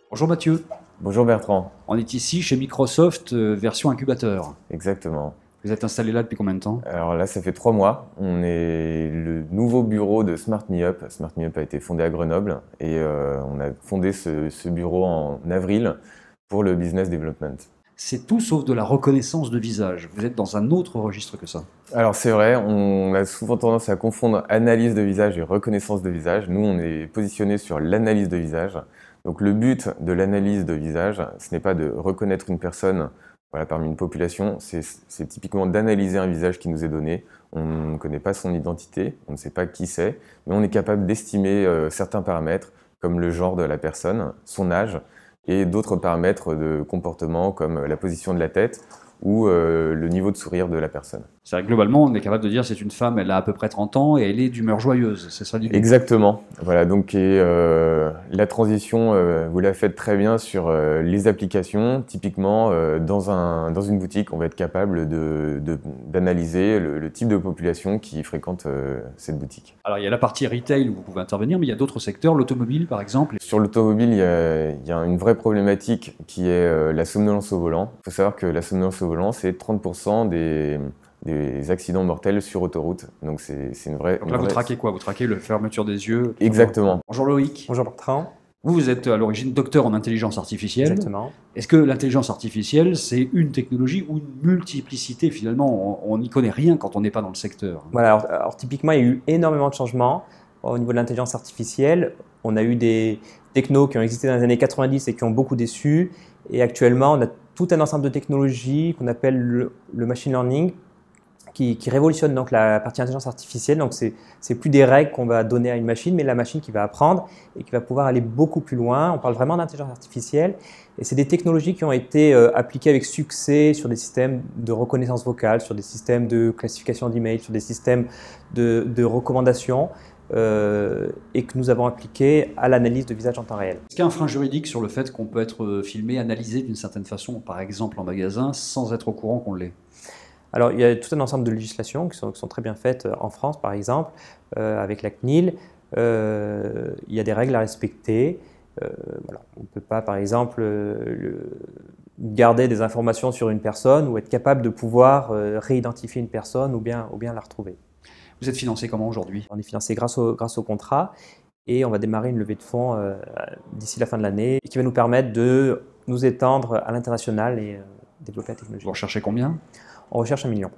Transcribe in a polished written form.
Bonjour Mathieu. Bonjour Bertrand. On est ici chez Microsoft, version incubateur. Exactement. Vous êtes installé là depuis combien de temps? Alors là, ça fait 3 mois. On est le nouveau bureau de SmartMeUp. SmartMeUp a été fondé à Grenoble et on a fondé ce bureau en avril pour le business development. C'est tout sauf de la reconnaissance de visage. Vous êtes dans un autre registre que ça. Alors c'est vrai, on a souvent tendance à confondre analyse de visage et reconnaissance de visage. Nous, on est positionné sur l'analyse de visage. Donc le but de l'analyse de visage, ce n'est pas de reconnaître une personne parmi une population, c'est typiquement d'analyser un visage qui nous est donné. On ne connaît pas son identité, on ne sait pas qui c'est, mais on est capable d'estimer certains paramètres comme le genre de la personne, son âge et d'autres paramètres de comportement comme la position de la tête ou le niveau de sourire de la personne. C'est vrai que globalement, on est capable de dire c'est une femme, elle a à peu près 30 ans et elle est d'humeur joyeuse, c'est ça l'idée? Exactement. Voilà, donc la transition, vous la faites très bien sur les applications. Typiquement, dans une boutique, on va être capable d'analyser le type de population qui fréquente cette boutique. Alors il y a la partie retail où vous pouvez intervenir, mais il y a d'autres secteurs, l'automobile par exemple. Sur l'automobile, il y a une vraie problématique qui est la somnolence au volant. Il faut savoir que la somnolence au volant, c'est 30% des accidents mortels sur autoroute. Donc c'est une vraie... Donc là, vous traquez quoi? Vous traquez la fermeture des yeux? Exactement. Bonjour Loïc. Bonjour Bertrand. Vous êtes à l'origine docteur en intelligence artificielle. Exactement. Est-ce que l'intelligence artificielle, c'est une technologie ou une multiplicité finalement? On n'y connaît rien quand on n'est pas dans le secteur. Voilà, alors typiquement, il y a eu énormément de changements au niveau de l'intelligence artificielle. On a eu des technos qui ont existé dans les années 90 et qui ont beaucoup déçu. Et actuellement, on a tout un ensemble de technologies qu'on appelle le machine learning, qui révolutionne donc la partie intelligence artificielle. Donc c'est plus des règles qu'on va donner à une machine, mais la machine qui va apprendre et qui va pouvoir aller beaucoup plus loin. On parle vraiment d'intelligence artificielle et c'est des technologies qui ont été appliquées avec succès sur des systèmes de reconnaissance vocale, sur des systèmes de classification d'emails, sur des systèmes de recommandations et que nous avons appliquées à l'analyse de visage en temps réel. Est-ce qu'il y a un frein juridique sur le fait qu'on peut être filmé, analysé d'une certaine façon, par exemple en magasin, sans être au courant qu'on l'est? Alors, il y a tout un ensemble de législations qui sont très bien faites en France, par exemple, avec la CNIL. Il y a des règles à respecter. Voilà. On ne peut pas, par exemple, garder des informations sur une personne ou être capable de pouvoir réidentifier une personne ou bien la retrouver. Vous êtes financé comment aujourd'hui? On est financé grâce au contrat et on va démarrer une levée de fonds d'ici la fin de l'année qui va nous permettre de nous étendre à l'international et développer la technologie. Vous recherchez combien? On recherche 1 million.